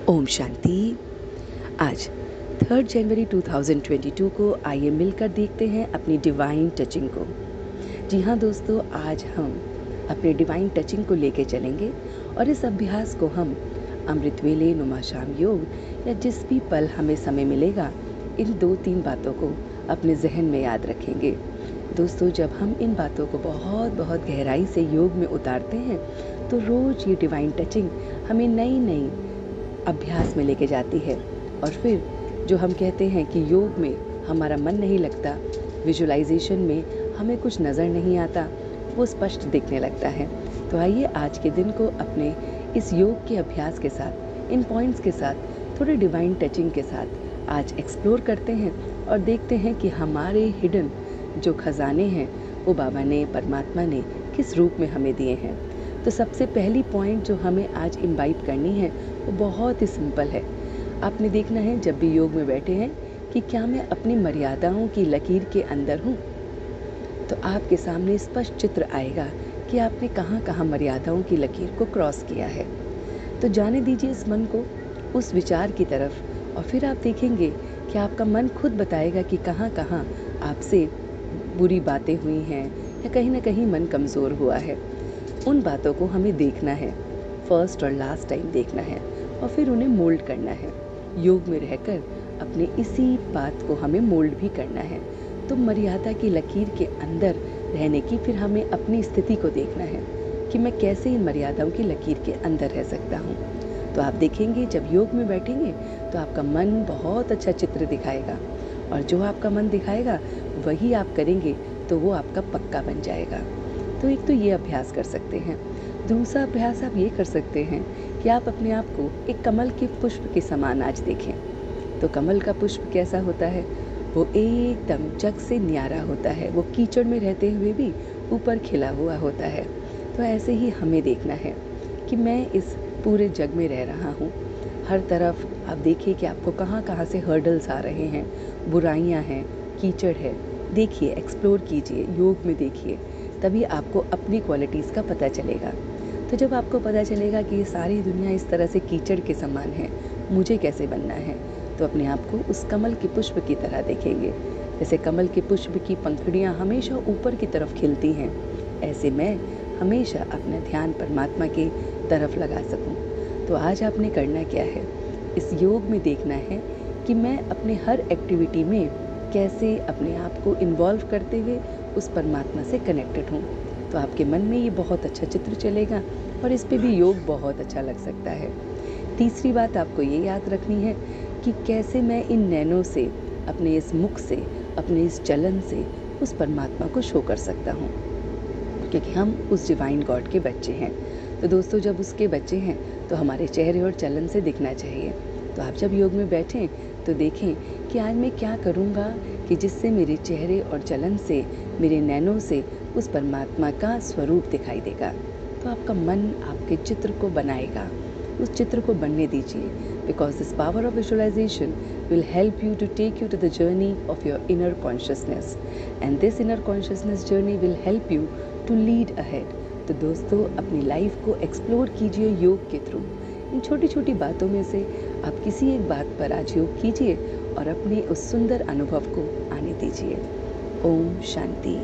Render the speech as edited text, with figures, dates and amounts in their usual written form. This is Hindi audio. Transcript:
ओम शांति। आज 3 जनवरी 2022 को आइए मिलकर देखते हैं अपनी डिवाइन टचिंग को। जी हाँ दोस्तों, आज हम अपने डिवाइन टचिंग को लेके चलेंगे और इस अभ्यास को हम अमृत वेले, नुमा शाम योग या जिस भी पल हमें समय मिलेगा, इन 2-3 बातों को अपने जहन में याद रखेंगे। दोस्तों, जब हम इन बातों को बहुत बहुत गहराई से योग में उतारते हैं तो रोज़ ये डिवाइन टचिंग हमें नई अभ्यास में लेके जाती है। और फिर जो हम कहते हैं कि योग में हमारा मन नहीं लगता, विजुअलाइजेशन में हमें कुछ नज़र नहीं आता, वो स्पष्ट दिखने लगता है। तो आइए आज के दिन को अपने इस योग के अभ्यास के साथ, इन पॉइंट्स के साथ, थोड़े डिवाइन टचिंग के साथ आज एक्सप्लोर करते हैं और देखते हैं कि हमारे हिडन जो खजाने हैं वो बाबा ने, परमात्मा ने किस रूप में हमें दिए हैं। तो सबसे पहली पॉइंट जो हमें आज इम्बाइब करनी है वो बहुत ही सिंपल है। आपने देखना है जब भी योग में बैठे हैं कि क्या मैं अपनी मर्यादाओं की लकीर के अंदर हूँ। तो आपके सामने स्पष्ट चित्र आएगा कि आपने कहाँ कहाँ मर्यादाओं की लकीर को क्रॉस किया है। तो जाने दीजिए इस मन को उस विचार की तरफ और फिर आप देखेंगे कि आपका मन खुद बताएगा कि कहाँ कहाँ आपसे बुरी बातें हुई हैं या कहीं ना कहीं मन कमज़ोर हुआ है। उन बातों को हमें देखना है, फर्स्ट और लास्ट टाइम देखना है और फिर उन्हें मोल्ड करना है। योग में रहकर अपने इसी बात को हमें मोल्ड भी करना है। तो मर्यादा की लकीर के अंदर रहने की फिर हमें अपनी स्थिति को देखना है कि मैं कैसे इन मर्यादाओं की लकीर के अंदर रह सकता हूँ। तो आप देखेंगे जब योग में बैठेंगे तो आपका मन बहुत अच्छा चित्र दिखाएगा और जो आपका मन दिखाएगा वही आप करेंगे तो वो आपका पक्का बन जाएगा। तो एक तो ये अभ्यास कर सकते हैं। दूसरा अभ्यास आप ये कर सकते हैं कि आप अपने आप को एक कमल के पुष्प के समान आज देखें। तो कमल का पुष्प कैसा होता है? वो एकदम जग से न्यारा होता है, वो कीचड़ में रहते हुए भी ऊपर खिला हुआ होता है। तो ऐसे ही हमें देखना है कि मैं इस पूरे जग में रह रहा हूँ। हर तरफ आप देखिए कि आपको कहाँ कहाँ से हर्डल्स आ रहे हैं, बुराइयाँ हैं, कीचड़ है। देखिए, एक्सप्लोर कीजिए, योग में देखिए, तभी आपको अपनी क्वालिटीज़ का पता चलेगा। तो जब आपको पता चलेगा कि ये सारी दुनिया इस तरह से कीचड़ के समान है, मुझे कैसे बनना है, तो अपने आप को उस कमल के पुष्प की तरह देखेंगे। जैसे कमल के पुष्प की पंखुड़ियाँ हमेशा ऊपर की तरफ खिलती हैं, ऐसे मैं हमेशा अपना ध्यान परमात्मा की तरफ लगा सकूं। तो आज आपने करना क्या है? इस योग में देखना है कि मैं अपने हर एक्टिविटी में कैसे अपने आप को इन्वॉल्व करते हुए उस परमात्मा से कनेक्टेड हूँ। तो आपके मन में ये बहुत अच्छा चित्र चलेगा और इस पे भी योग बहुत अच्छा लग सकता है। तीसरी बात आपको ये याद रखनी है कि कैसे मैं इन नैनों से, अपने इस मुख से, अपने इस चलन से उस परमात्मा को शो कर सकता हूँ, क्योंकि हम उस डिवाइन गॉड के बच्चे हैं। तो दोस्तों, जब उसके बच्चे हैं तो हमारे चेहरे और चलन से दिखना चाहिए। तो आप जब योग में बैठें तो देखें कि आज मैं क्या करूँगा कि जिससे मेरे चेहरे और चलन से, मेरे नैनों से उस परमात्मा का स्वरूप दिखाई देगा। तो आपका मन आपके चित्र को बनाएगा, उस चित्र को बनने दीजिए, because this power of visualisation will help you to take you to the journey of your inner consciousness, and this inner consciousness journey will help you to lead ahead. तो दोस्तों, अपनी लाइफ को एक्सप्लोर कीजिए योग के थ्रू। इन छोटी छोटी बातों में से आप किसी एक बात पर आज योग कीजिए और अपने उस सुंदर अनुभव को आने दीजिए। ओम शांति।